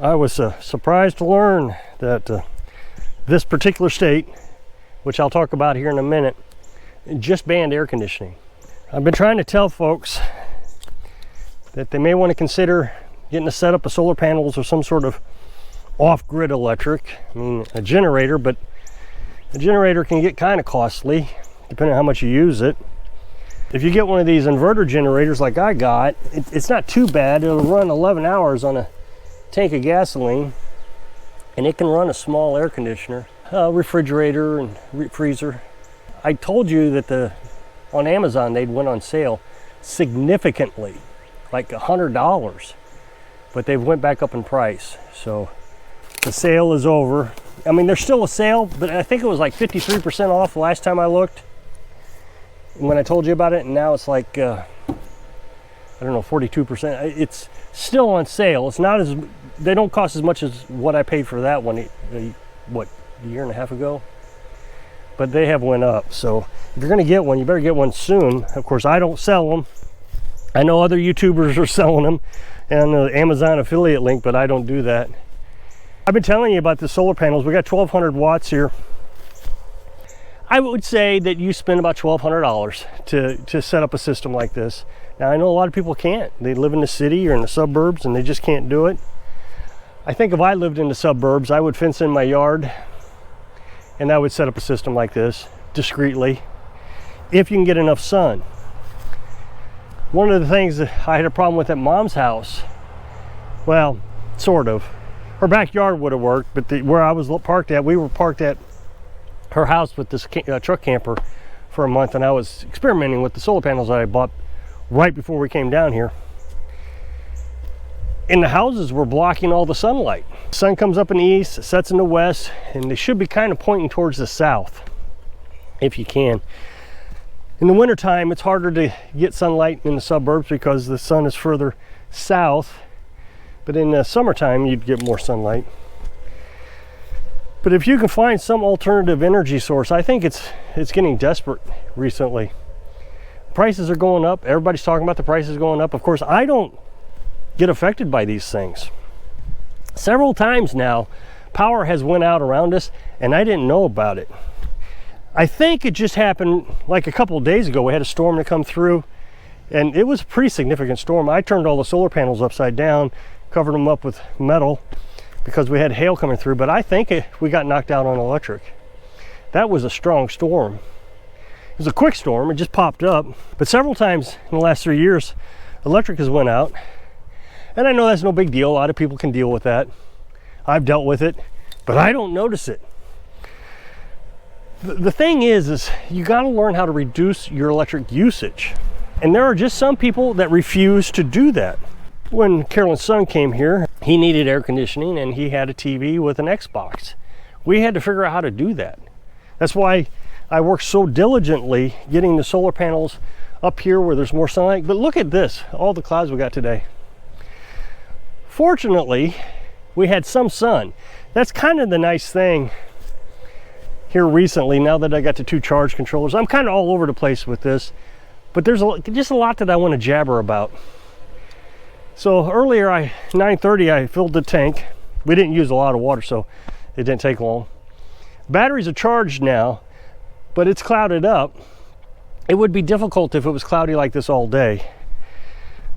I was surprised to learn that this particular state, which I'll talk about here in a minute, just banned air conditioning. I've been trying to tell folks that they may want to consider getting a setup of solar panels or some sort of off-grid electric. I mean, a generator, but a generator can get kind of costly depending on how much you use it. If you get one of these inverter generators like I got, it's not too bad. It'll run 11 hours on a tank of gasoline, and it can run a small air conditioner, refrigerator and freezer. I told you that on Amazon they'd went on sale significantly, like $100, but they've went back up in price. So the sale is over. I mean, there's still a sale, but I think it was like 53% off the last time I looked when I told you about it, and now it's like I don't know, 42%. It's still on sale. It's not as, they don't cost as much as what I paid for that one, what, a year and a half ago? But they have went up. So if you're gonna get one, you better get one soon. Of course, I don't sell them. I know other YouTubers are selling them and the Amazon affiliate link, but I don't do that. I've been telling you about the solar panels. We got 1,200 watts here. I would say that you spend about $1,200 to set up a system like this. Now, I know a lot of people can't. They live in the city or in the suburbs and they just can't do it. I think if I lived in the suburbs, I would fence in my yard and I would set up a system like this discreetly if you can get enough sun. One of the things that I had a problem with at Mom's house, well, sort of. Her backyard would have worked, but where I was parked at, we were parked at her house with this truck camper for a month, and I was experimenting with the solar panels that I bought right before we came down here. And the houses were blocking all the sunlight. The sun comes up in the east, sets in the west, and they should be kind of pointing towards the south, if you can. In the wintertime, it's harder to get sunlight in the suburbs because the sun is further south, but in the summertime, you'd get more sunlight. But if you can find some alternative energy source, I think it's getting desperate recently. Prices are going up. Everybody's talking about the prices going up. Of course, I don't get affected by these things. Several times now, power has went out around us and I didn't know about it. I think it just happened like a couple of days ago. We had a storm to come through and it was a pretty significant storm. I turned all the solar panels upside down, covered them up with metal because we had hail coming through, but I think we got knocked out on electric. That was a strong storm. It was a quick storm, it just popped up, but several times in the last 3 years, electric has went out. And I know that's no big deal. A lot of people can deal with that. I've dealt with it, but I don't notice it. The thing is you gotta learn how to reduce your electric usage. And there are just some people that refuse to do that. When Carolyn's son came here, he needed air conditioning and he had a TV with an Xbox. We had to figure out how to do that. That's why I worked so diligently getting the solar panels up here where there's more sunlight. But look at this, all the clouds we got today. Fortunately, we had some sun. That's kind of the nice thing here recently, now that I got the 2 charge controllers. I'm kind of all over the place with this, but there's just a lot that I want to jabber about. So earlier, 9:30, I filled the tank. We didn't use a lot of water, so it didn't take long. Batteries are charged now, but it's clouded up. It would be difficult if it was cloudy like this all day.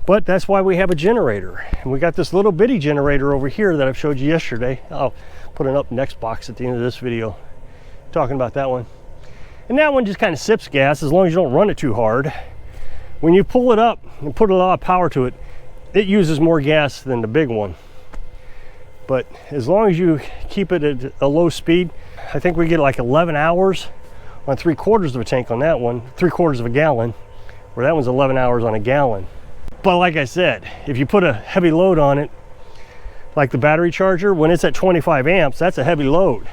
But that's why we have a generator. And we got this little bitty generator over here that I've showed you yesterday. I'll put an up next box at the end of this video talking about that one. And that one just kind of sips gas as long as you don't run it too hard. When you pull it up and put a lot of power to it, it uses more gas than the big one. But as long as you keep it at a low speed, I think we get like 11 hours on 3/4 of a tank on that one, 3/4 of a gallon, where that one's 11 hours on a gallon. But like I said, if you put a heavy load on it, like the battery charger, when it's at 25 amps, that's a heavy load.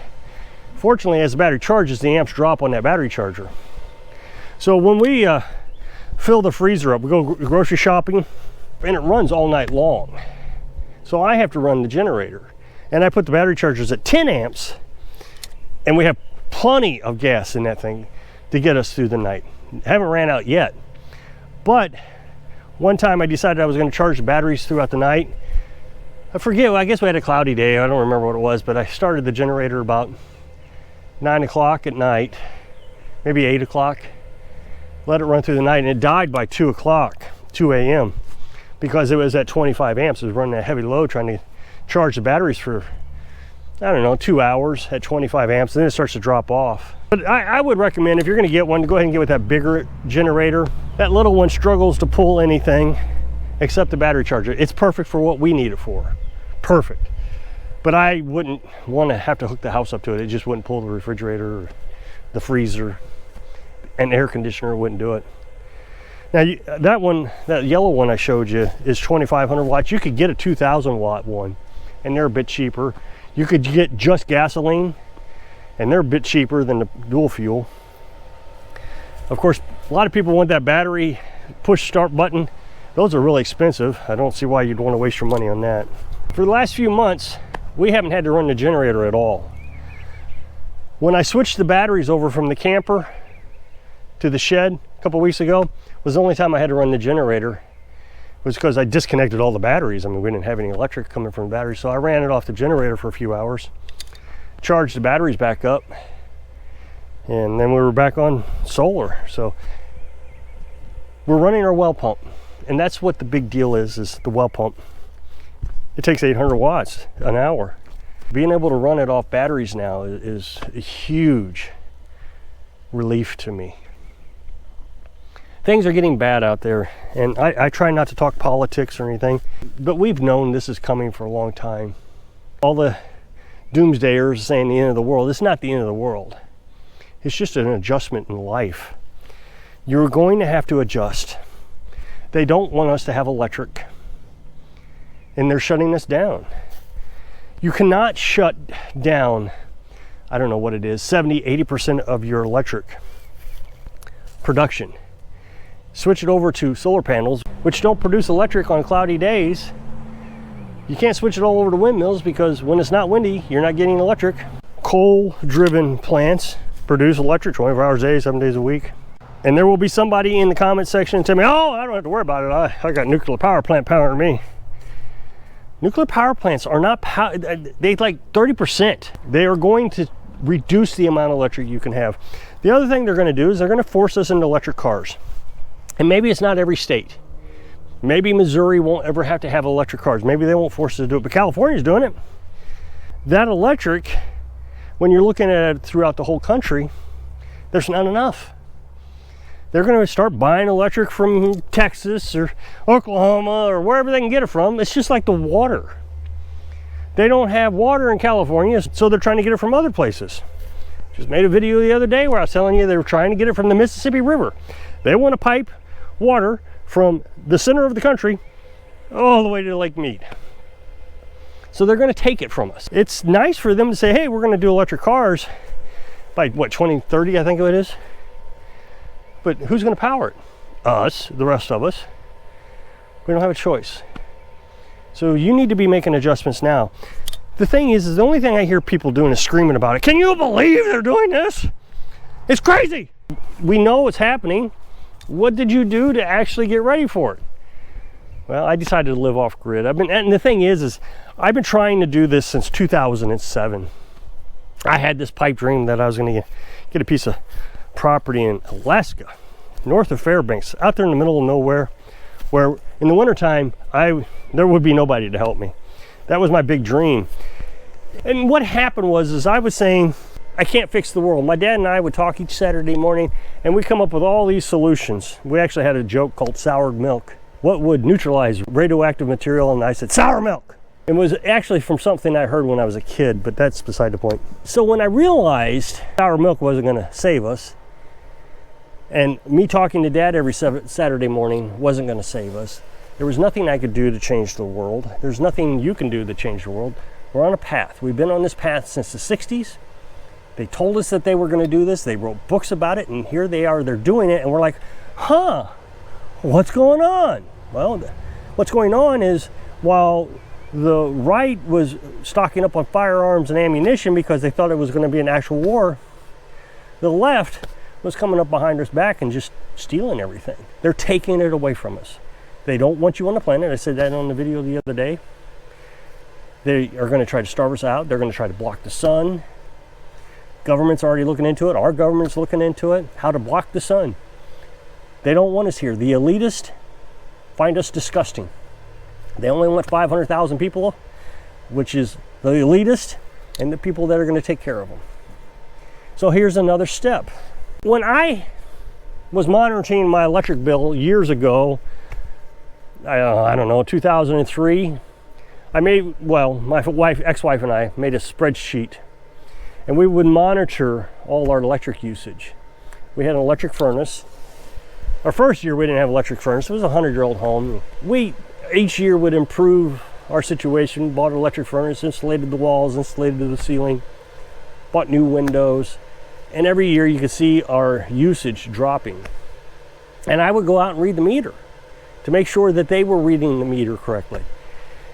Fortunately, as the battery charges, the amps drop on that battery charger. So when we fill the freezer up, we go grocery shopping, and it runs all night long. So I have to run the generator. And I put the battery chargers at 10 amps, and we have plenty of gas in that thing to get us through the night. Haven't ran out yet. But one time I decided I was going to charge the batteries throughout the night. I forget, I guess we had a cloudy day, I don't remember what it was, but I started the generator about 9 o'clock at night, maybe 8 o'clock. Let it run through the night, and it died by 2 o'clock, 2 a.m. because it was at 25 amps. It was running a heavy load trying to charge the batteries for, I don't know, 2 hours at 25 amps, and then it starts to drop off. But I would recommend, if you're gonna get one, to go ahead and get with that bigger generator. That little one struggles to pull anything except the battery charger. It's perfect for what we need it for, perfect. But I wouldn't want to have to hook the house up to it. It just wouldn't pull the refrigerator or the freezer, and air conditioner wouldn't do it. Now that one, that yellow one I showed you, is 2,500 watts. You could get a 2,000 watt one, and they're a bit cheaper. You could get just gasoline, and they're a bit cheaper than the dual fuel. Of course, a lot of people want that battery push start button. Those are really expensive. I don't see why you'd want to waste your money on that. For the last few months, we haven't had to run the generator at all. When I switched the batteries over from the camper to the shed a couple weeks ago, was the only time I had to run the generator. It was because I disconnected all the batteries. I mean, we didn't have any electric coming from the battery, so I ran it off the generator for a few hours, charged the batteries back up, and then we were back on solar. So we're running our well pump, and that's what the big deal is the well pump. It takes 800 watts an hour. Being able to run it off batteries now is a huge relief to me. Things are getting bad out there, and I try not to talk politics or anything, but we've known this is coming for a long time. All the doomsdayers saying the end of the world. It's not the end of the world. It's just an adjustment in life. You're going to have to adjust. They don't want us to have electric, and they're shutting us down. You cannot shut down, I don't know what it is, 70-80% of your electric production. Switch it over to solar panels, which don't produce electric on cloudy days. You can't switch it all over to windmills, because when it's not windy, you're not getting electric. Coal-driven plants produce electric 24 hours a day, 7 days a week. And there will be somebody in the comment section and tell me, oh, I don't have to worry about it. I got nuclear power plant powering me. Nuclear power plants are not, they like 30%. They are going to reduce the amount of electric you can have. The other thing they're going to do is they're going to force us into electric cars. And maybe it's not every state. Maybe Missouri won't ever have to have electric cars. Maybe they won't force us to do it, but California's doing it. That electric, when you're looking at it throughout the whole country, there's not enough. They're going to start buying electric from Texas or Oklahoma or wherever they can get it from. It's just like the water. They don't have water in California, so they're trying to get it from other places. Just made a video the other day where I was telling you they were trying to get it from the Mississippi River. They want to pipe water from the center of the country all the way to Lake Mead. So they're going to take it from us. It's nice for them to say, hey, we're going to do electric cars by what, 2030, I think it is. But who's going to power it? Us, the rest of us. We don't have a choice. So you need to be making adjustments now. The thing is the only thing I hear people doing is screaming about it. Can you believe they're doing this? It's crazy. We know what's happening. What did you do to actually get ready for it? Well, I decided to live off grid. And the thing is I've been trying to do this since 2007. I had this pipe dream that I was going to get a piece of property in Alaska, north of Fairbanks, out there in the middle of nowhere, where in the wintertime, there would be nobody to help me. That was my big dream. And what happened was I was saying, I can't fix the world. My dad and I would talk each Saturday morning, and we'd come up with all these solutions. We actually had a joke called soured milk. What would neutralize radioactive material? And I said, sour milk. It was actually from something I heard when I was a kid, but that's beside the point. So when I realized sour milk wasn't going to save us, and me talking to Dad every Saturday morning wasn't going to save us, there was nothing I could do to change the world. There's nothing you can do to change the world. We're on a path. We've been on this path since the 60s. They told us that they were going to do this. They wrote books about it, and here they are. They're doing it, and we're like, huh, what's going on? Well, what's going on is while the right was stocking up on firearms and ammunition because they thought it was going to be an actual war, the left was coming up behind us back and just stealing everything. They're taking it away from us. They don't want you on the planet. I said that on the video the other day. They are going to try to starve us out. They're going to try to block the sun. Government's already looking into it. Our government's looking into it. How to block the sun. They don't want us here. The elitists find us disgusting. They only want 500,000 people, which is the elitist and the people that are going to take care of them. So here's another step. When I was monitoring my electric bill years ago, I don't know, 2003, my ex-wife and I made a spreadsheet, and we would monitor all our electric usage. We had an electric furnace. Our first year we didn't have an electric furnace. It was a 100-year-old home. We each year would improve our situation, bought an electric furnace, insulated the walls, insulated the ceiling, bought new windows, and every year you could see our usage dropping. And I would go out and read the meter to make sure that they were reading the meter correctly.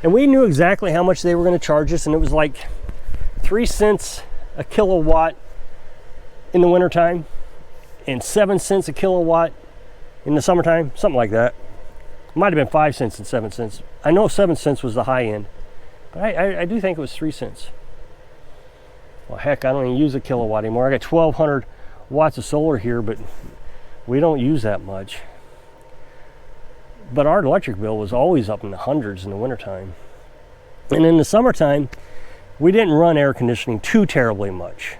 And we knew exactly how much they were going to charge us, and it was like 3 cents a kilowatt in the wintertime and 7 cents a kilowatt in the summertime, something like that. It might have been 5 cents and 7 cents. I know 7 cents was the high end, but I do think it was 3 cents. Well, heck, I don't even use a kilowatt anymore. I got 1,200 watts of solar here, but we don't use that much. But our electric bill was always up in the hundreds in the wintertime. And in the summertime, we didn't run air conditioning too terribly much.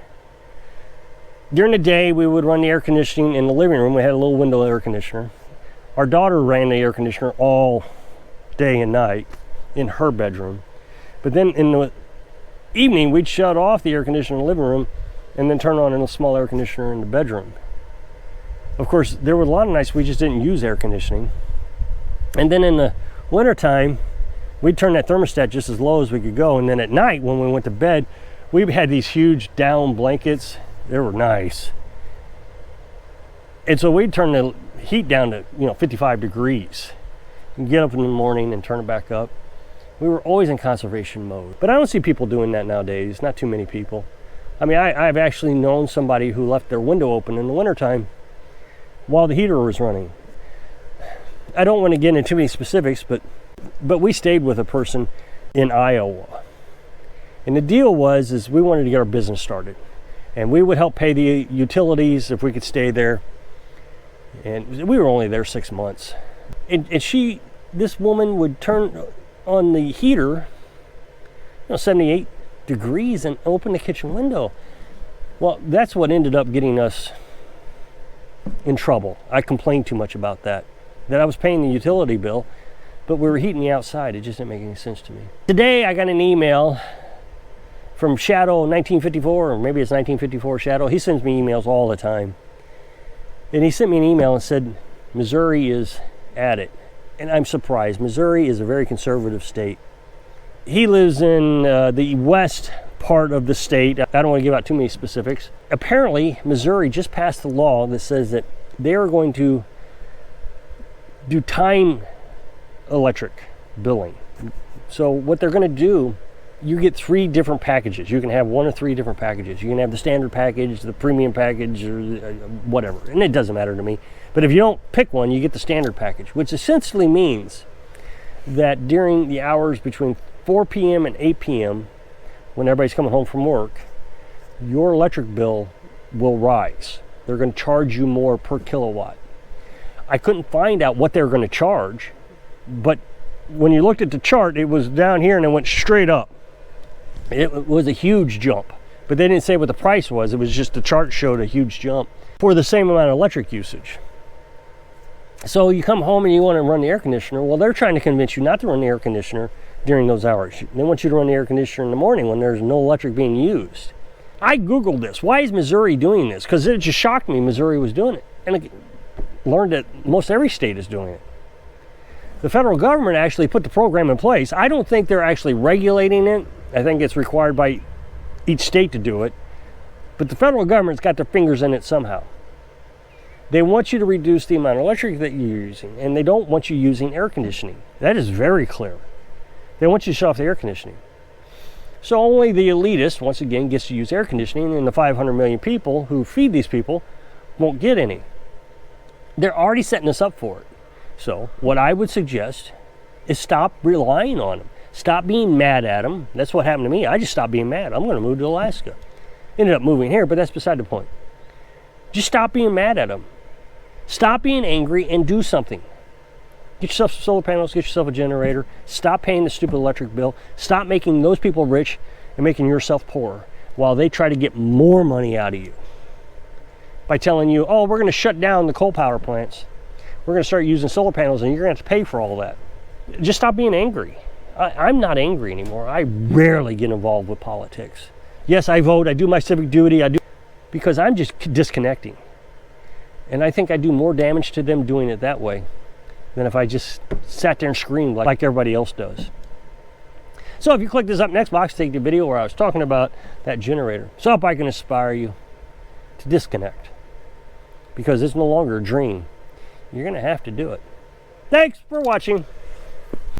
During the day, we would run the air conditioning in the living room. We had a little window air conditioner. Our daughter ran the air conditioner all day and night in her bedroom. But then in the evening, we'd shut off the air conditioner in the living room and then turn on a small air conditioner in the bedroom. Of course, there were a lot of nights we just didn't use air conditioning. And then in the wintertime, we'd turn that thermostat just as low as we could go. And then at night, when we went to bed, we had these huge down blankets. They were nice. And so we'd turn the heat down to 55 degrees and get up in the morning and turn it back up. We were always in conservation mode. But I don't see people doing that nowadays. Not too many people. I mean, I've actually known somebody who left their window open in the wintertime while the heater was running. I don't want to get into too many specifics, but we stayed with a person in Iowa. And the deal was we wanted to get our business started. And we would help pay the utilities if we could stay there. And we were only there 6 months. And this woman would turn on the heater, 78 degrees, and open the kitchen window. Well, that's what ended up getting us in trouble. I complained too much about that I was paying the utility bill, but we were heating the outside. It just didn't make any sense to me. Today, I got an email from Shadow 1954, or maybe it's 1954 Shadow. He sends me emails all the time. And he sent me an email and said, Missouri is at it. And I'm surprised. Missouri is a very conservative state. He lives in the west part of the state. I don't want to give out too many specifics. Apparently, Missouri just passed a law that says that they are going to do time electric billing. So what they're going to do, you get 3 different packages. You can have 1 of 3 different packages. You can have the standard package, the premium package, or whatever. And it doesn't matter to me. But if you don't pick one, you get the standard package, which essentially means that during the hours between 4 p.m. and 8 p.m., when everybody's coming home from work, your electric bill will rise. They're going to charge you more per kilowatt. I couldn't find out what they were going to charge, but when you looked at the chart, it was down here and it went straight up. It was a huge jump, but they didn't say what the price was. It was just the chart showed a huge jump for the same amount of electric usage. So you come home and you want to run the air conditioner. Well, they're trying to convince you not to run the air conditioner during those hours. They want you to run the air conditioner in the morning when there's no electric being used. I Googled this. Why is Missouri doing this? Because it just shocked me Missouri was doing it. And I learned that most every state is doing it. The federal government actually put the program in place. I don't think they're actually regulating it. I think it's required by each state to do it. But the federal government's got their fingers in it somehow. They want you to reduce the amount of electric that you're using, and they don't want you using air conditioning. That is very clear. They want you to shut off the air conditioning. So only the elitist, once again, gets to use air conditioning, and the 500 million people who feed these people won't get any. They're already setting us up for it. So what I would suggest is stop relying on them. Stop being mad at them. That's what happened to me. I just stopped being mad. I'm going to move to Alaska. Ended up moving here, but that's beside the point. Just stop being mad at them. Stop being angry and do something. Get yourself some solar panels, get yourself a generator. Stop paying the stupid electric bill. Stop making those people rich and making yourself poor while they try to get more money out of you by telling you, oh, we're going to shut down the coal power plants. We're going to start using solar panels and you're going to have to pay for all that. Just stop being angry. I'm not angry anymore. I rarely get involved with politics. Yes, I vote. I do my civic duty. I do because I'm just disconnecting. And I think I do more damage to them doing it that way than if I just sat there and screamed like everybody else does. So if you click this up next box, take the video where I was talking about that generator. So if I can inspire you to disconnect, because it's no longer a dream. You're going to have to do it. Thanks for watching.